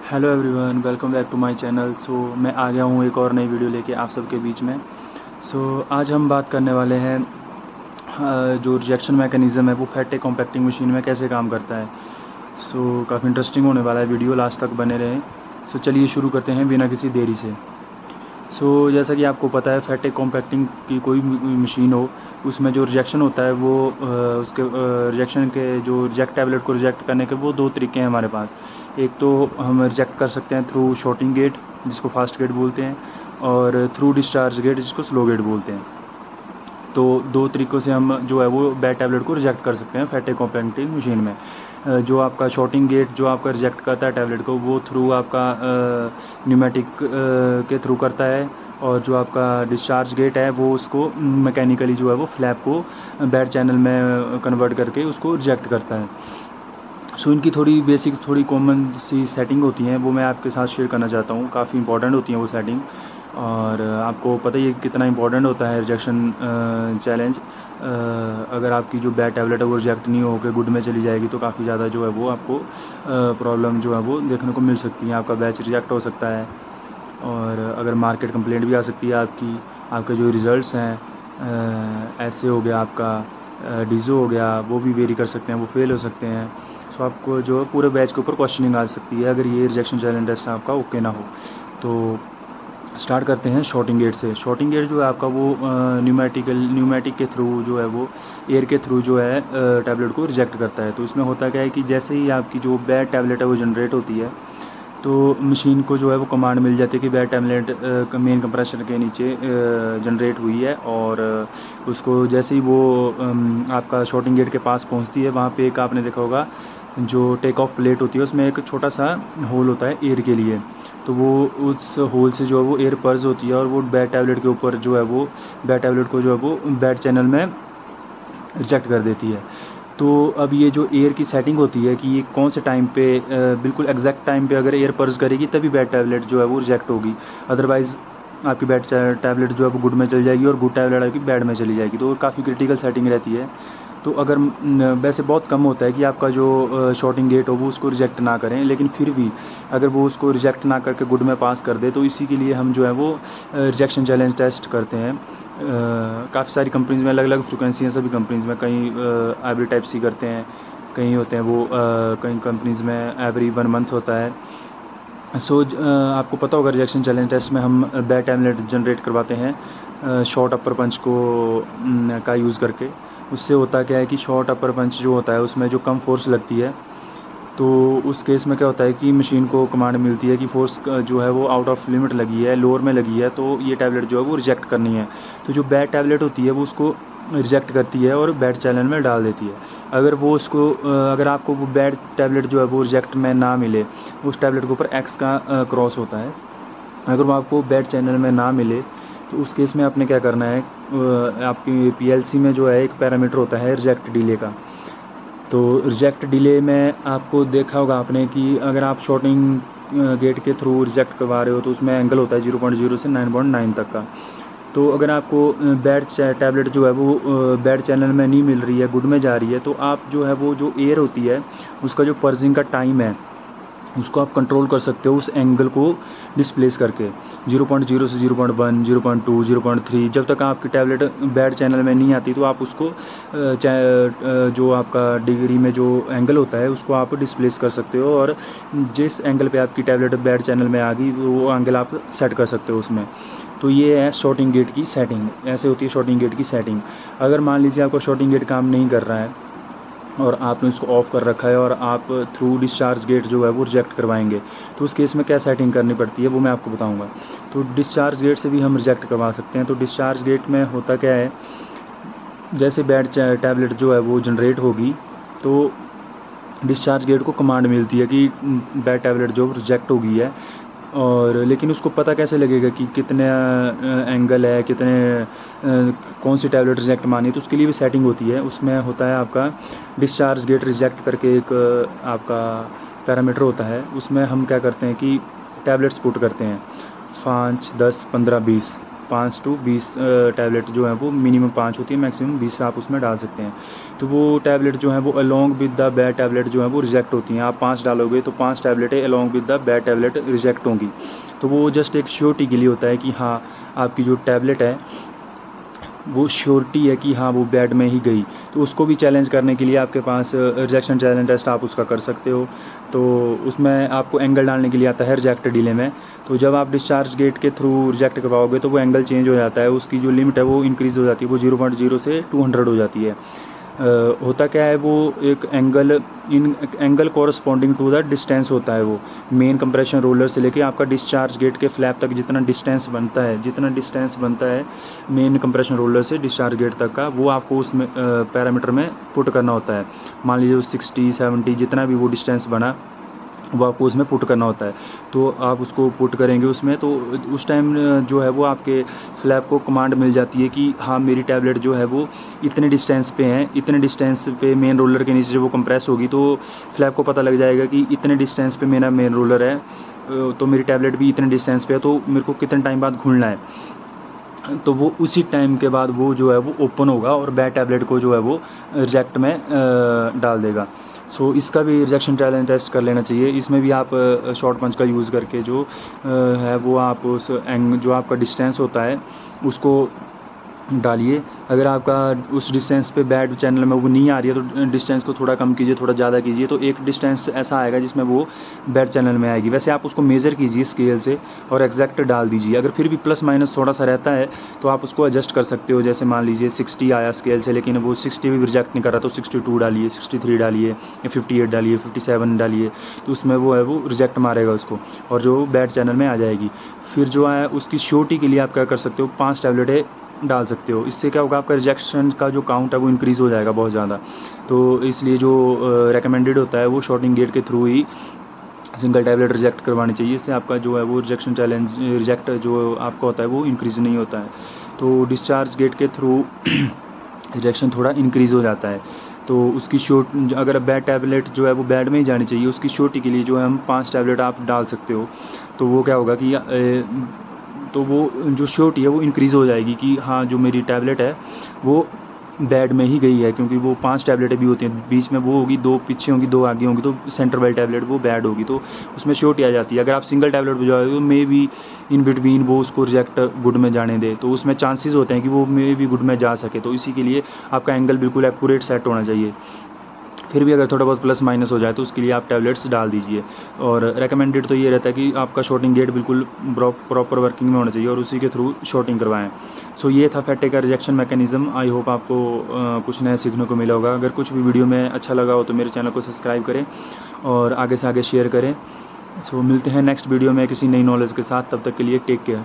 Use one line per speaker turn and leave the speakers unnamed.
Hello everyone, welcome back to my channel. मैं आ गया हूँ एक और नई वीडियो लेके आप सबके बीच में। आज हम बात करने वाले हैं जो रिजेक्शन मैकेनिज़्म है वो फैटे कॉम्पैक्टिंग मशीन में कैसे काम करता है। काफ़ी इंटरेस्टिंग होने वाला है वीडियो, लास्ट तक बने रहें। चलिए शुरू करते हैं बिना किसी देरी से। जैसा कि आपको पता है, फैटिक कॉम्पैक्टिंग की कोई मशीन हो, उसमें जो रिजेक्शन होता है वो उसके रिजेक्शन के जो रिजेक्ट टैबलेट को रिजेक्ट करने के वो दो तरीके हैं हमारे पास। एक तो हम रिजेक्ट कर सकते हैं थ्रू शॉर्टिंग गेट, जिसको फास्ट गेट बोलते हैं, और थ्रू डिस्चार्ज गेट, जिसको स्लो गेट बोलते हैं। तो दो तरीक़ों से हम जो है वो बैड टैबलेट को रिजेक्ट कर सकते हैं फैटिक कॉम्पैक्टिंग मशीन में। जो आपका शॉर्टिंग गेट जो आपका रिजेक्ट करता है टैबलेट को, वो थ्रू आपका न्यूमेटिक के थ्रू करता है, और जो आपका डिस्चार्ज गेट है वो उसको मैकेनिकली जो है वो फ्लैप को बैड चैनल में कन्वर्ट करके उसको रिजेक्ट करता है। इनकी थोड़ी बेसिक, थोड़ी कॉमन सी सेटिंग होती हैं, वो मैं आपके साथ शेयर करना चाहता हूँ। काफ़ी इंपॉर्टेंट होती हैं वो सेटिंग, और आपको पता ही है कितना इंपॉर्टेंट होता है रिजेक्शन चैलेंज। अगर आपकी जो बैड टैबलेट है वो रिजेक्ट नहीं हो के गुड में चली जाएगी तो काफ़ी ज़्यादा जो है वो आपको प्रॉब्लम जो है वो देखने को मिल सकती है। आपका बैच रिजेक्ट हो सकता है, और अगर मार्केट कंप्लेंट भी आ सकती है आपकी। आपके जो रिज़ल्ट्स हैं, ऐसे हो गया आपका, डीजो हो गया, वो भी वेरी कर सकते हैं, वो फेल हो सकते हैं। आपको जो है पूरे बैच के ऊपर क्वेश्चनिंग आ सकती है अगर ये रिजेक्शन चैलेंज टेस्ट आपका ओके ना हो। तो स्टार्ट करते हैं शॉर्टिंग गेट से। शॉर्टिंग गेट जो है आपका वो न्यूमेटिक के थ्रू जो है वो एयर के थ्रू जो है टैबलेट को रिजेक्ट करता है। तो इसमें होता क्या है कि जैसे ही आपकी जो बैड टैबलेट है वो जनरेट होती है, तो मशीन को जो है वो कमांड मिल जाती है कि बैड टैबलेट मेन कंप्रेसर के नीचे जनरेट हुई है, और उसको जैसे ही वो आपका शॉर्टिंग गेट के पास पहुंचती है, वहाँ पे एक आपने देखा होगा जो टेक ऑफ प्लेट होती है, उसमें एक छोटा सा होल होता है एयर के लिए। तो वो उस होल से जो है वो एयर पर्ज होती है, और वो बैड टैबलेट के ऊपर जो है वो बैड टैबलेट को जो है वो बैड चैनल में रिजेक्ट कर देती है। तो अब ये जो एयर की सेटिंग होती है कि ये कौन से टाइम पे, बिल्कुल एग्जैक्ट टाइम पे अगर एयर पर्स करेगी तभी बैड टैबलेट जो है वो रिजेक्ट होगी। अदरवाइज़ आपकी बैड टैबलेट जो है वो गुड में चली जाएगी, और गुड टैबलेट आपकी बैड में चली जाएगी। तो काफ़ी क्रिटिकल सेटिंग रहती है। तो अगर वैसे बहुत कम होता है कि आपका जो शॉर्टिंग गेट हो वो उसको रिजेक्ट ना करें, लेकिन फिर भी अगर वो उसको रिजेक्ट ना करके गुड में पास कर दे, तो इसी के लिए हम जो है वो रिजेक्शन चैलेंज टेस्ट करते हैं। काफ़ी सारी कंपनीज़ में अलग अलग फ्रिक्वेंसी हैं, सभी कंपनीज़ में। कहीं एवरी टाइप सी करते हैं, कहीं होते हैं वो कहीं कंपनीज़ में एवरी 1 मंथ होता है। आपको पता होगा रिजेक्शन चैलेंज टेस्ट में हम बैड टैबलेट जनरेट करवाते हैं शॉर्ट अपर पंच को का यूज़ करके। उससे होता क्या है कि शॉर्ट अपर पंच जो होता है उसमें जो कम फोर्स लगती है, तो उस केस में क्या होता है कि मशीन को कमांड मिलती है कि फोर्स जो है वो आउट ऑफ लिमिट लगी है, लोअर में लगी है, तो ये टैबलेट जो है वो रिजेक्ट करनी है। तो जो बैड टैबलेट होती है वो उसको रिजेक्ट करती है और बैड चैनल में डाल देती है। अगर वो उसको अगर आपको वो बैड टैबलेट जो है वो रिजेक्ट में ना मिले, उस टैबलेट के ऊपर एक्स का क्रॉस होता है। अगर वो आपको बैड चैनल में ना मिले, तो उस केस में आपने क्या करना है, आपकी पीएलसी में जो है एक पैरामीटर होता है रिजेक्ट डिले का। तो रिजेक्ट डिले में आपको देखा होगा आपने कि अगर आप शॉर्टिंग गेट के थ्रू रिजेक्ट करवा रहे हो तो उसमें एंगल होता है 0.0 से 9.9 तक का। तो अगर आपको बैड टैबलेट जो है वो बैड चैनल में नहीं मिल रही है, गुड में जा रही है, तो आप जो है वो जो एयर होती है उसका जो पर्जिंग का टाइम है उसको आप कंट्रोल कर सकते हो उस एंगल को डिस्प्लेस करके 0.0 से 0.1, 0.2, 0.3। जब तक आपकी टैबलेट बैड चैनल में नहीं आती तो आप उसको जो आपका डिग्री में जो एंगल होता है उसको आप डिस्प्लेस कर सकते हो, और जिस एंगल पे आपकी टैबलेट बैड चैनल में आ गई वो एंगल आप सेट कर सकते हो उसमें। तो ये है शॉर्टिंग गेट की सेटिंग, ऐसे होती है शॉर्टिंग गेट की सेटिंग। अगर मान लीजिए आपका शॉर्टिंग गेट काम नहीं कर रहा है और आपने उसको ऑफ़ कर रखा है, और आप थ्रू डिस्चार्ज गेट जो है वो रिजेक्ट करवाएंगे, तो उस केस में क्या सेटिंग करनी पड़ती है वो मैं आपको बताऊंगा। तो डिस्चार्ज गेट से भी हम रिजेक्ट करवा सकते हैं। तो डिस्चार्ज गेट में होता क्या है, जैसे बैड टैबलेट जो है वो जनरेट होगी, तो डिस्चार्ज गेट को कमांड मिलती है कि बैड टैबलेट जो रिजेक्ट हो गई है। और लेकिन उसको पता कैसे लगेगा कि कितने एंगल है, कितने कौन सी टैबलेट रिजेक्ट मानी है, तो उसके लिए भी सेटिंग होती है। उसमें होता है आपका डिस्चार्ज गेट रिजेक्ट करके एक आपका पैरामीटर होता है। उसमें हम क्या करते हैं कि टैबलेट्स पुट करते हैं 5, 10, 15, 20 5 to 20 टैबलेट जो है वो मिनिमम 5 होती है, मैक्सिमम 20 आप उसमें डाल सकते हैं। तो वो टैबलेट जो है वो along with the bad tablet जो है वो रिजेक्ट होती हैं। आप 5 डालोगे तो 5 टैबलेटें along with the bad tablet reject होंगी। तो वो जस्ट एक श्योरिटी के लिए होता है कि हाँ आपकी जो टैबलेट है वो श्योरिटी है कि हाँ वो बैड में ही गई। तो उसको भी चैलेंज करने के लिए आपके पास रिजेक्शन चैलेंज टेस्ट आप उसका कर सकते हो। तो उसमें आपको एंगल डालने के लिए आता है रिजेक्ट डिले में। तो जब आप डिस्चार्ज गेट के थ्रू रिजेक्ट करवाओगे तो वो एंगल चेंज हो जाता है, उसकी जो लिमिट है वो इंक्रीज़ हो जाती है, वो 0.0 से 200 हो जाती है। होता क्या है, वो एक angle corresponding to the distance होता है। वो मेन कंप्रेशन रोलर से लेके आपका डिस्चार्ज गेट के फ्लैप तक जितना डिस्टेंस बनता है मेन कंप्रेशन रोलर से डिस्चार्ज गेट तक का, वो आपको उसमें पैरामीटर में पुट करना होता है। मान लीजिए 60 70 जितना भी वो डिस्टेंस बना वो आपको उसमें पुट करना होता है। तो आप उसको पुट करेंगे उसमें, तो उस टाइम जो है वो आपके फ्लैप को कमांड मिल जाती है कि हाँ मेरी टैबलेट जो है वो इतने डिस्टेंस पे है, इतने डिस्टेंस पे मेन रोलर के नीचे जब वो कंप्रेस होगी तो फ्लैप को पता लग जाएगा कि इतने डिस्टेंस पे मेरा मेन रोलर है, तो मेरी टैबलेट भी इतने डिस्टेंस पे है, तो मेरे को कितने टाइम बाद घूमना है। तो वो उसी टाइम के बाद वो जो है वो ओपन होगा और बैड टैबलेट को जो है वो रिजेक्ट में डाल देगा। सो इसका भी रिजेक्शन चैलेंज टेस्ट कर लेना चाहिए। इसमें भी आप शॉर्ट पंच का यूज़ करके जो है वो आप जो आपका डिस्टेंस होता है उसको डालिए। अगर आपका उस डिस्टेंस पे बैड चैनल में वो नहीं आ रही है तो डिस्टेंस को थोड़ा कम कीजिए, थोड़ा ज़्यादा कीजिए, तो एक डिस्टेंस ऐसा आएगा जिसमें वो बैड चैनल में आएगी। वैसे आप उसको मेज़र कीजिए स्केल से और एग्जैक्ट डाल दीजिए। अगर फिर भी प्लस माइनस थोड़ा सा रहता है तो आप उसको एडजस्ट कर सकते हो। जैसे मान लीजिए 60 आया स्केल से लेकिन वो 60 भी रिजेक्ट नहीं कर रहा तो 62 डालिए, 63 डालिए या 58 डालिए, 57 डालिए, तो उसमें वो है वो रिजेक्ट मारेगा उसको और जो बैड चैनल में आ जाएगी। फिर जो है उसकी श्योरिटी के लिए आप क्या कर सकते हो, 5 टैबलेटें डाल सकते हो। इससे क्या होगा, आपका रिजेक्शन का जो काउंट है वो इंक्रीज़ हो जाएगा बहुत ज़्यादा। तो इसलिए जो रेकमेंडेड होता है वो शॉर्टिंग गेट के थ्रू ही सिंगल टैबलेट रिजेक्ट करवानी चाहिए। इससे आपका जो है वो रिजेक्शन चैलेंज रिजेक्ट जो आपका होता है वो इंक्रीज़ नहीं होता है। तो डिस्चार्ज गेट के थ्रू रिजेक्शन थोड़ा इंक्रीज़ हो जाता है। तो उसकी शॉर्ट अगर बैड टैबलेट जो है वो बैड में ही जानी चाहिए, उसकी श्योरिटी के लिए जो है हम 5 टैबलेट आप डाल सकते हो। तो वो क्या होगा कि तो वो जो श्योरिटी है वो इंक्रीज़ हो जाएगी कि हाँ जो मेरी टैबलेट है वो बैड में ही गई है, क्योंकि वो 5 टैबलेटें भी होती हैं, बीच में वो होगी, 2 पीछे होंगी, 2 आगे होंगी, तो सेंटर वाली टैबलेट वो बैड होगी, तो उसमें श्योरिटी आ जाती है। अगर आप सिंगल टैबलेट बजाओगे तो मे बी इन बिटवीन वो उसको रिजेक्ट गुड में जाने दे, तो उसमें चांसेस होते हैं कि वो मे बी गुड में जा सके। तो इसी के लिए आपका एंगल बिल्कुल एक्यूरेट सेट होना चाहिए। फिर भी अगर थोड़ा बहुत प्लस माइनस हो जाए तो उसके लिए आप टैबलेट्स डाल दीजिए। और रेकमेंडेड तो ये रहता है कि आपका शॉर्टिंग गेट बिल्कुल प्रॉपर वर्किंग में होना चाहिए और उसी के थ्रू शॉर्टिंग करवाएं। सो ये था फैटे का रिजेक्शन मैकेनिज़्म। आई होप आपको कुछ नया सीखने को मिला होगा। अगर कुछ भी वीडियो में अच्छा लगा हो तो मेरे चैनल को सब्सक्राइब करें और आगे से आगे शेयर करें। सो मिलते हैं नेक्स्ट वीडियो में किसी नई नॉलेज के साथ। तब तक के लिए टेक केयर।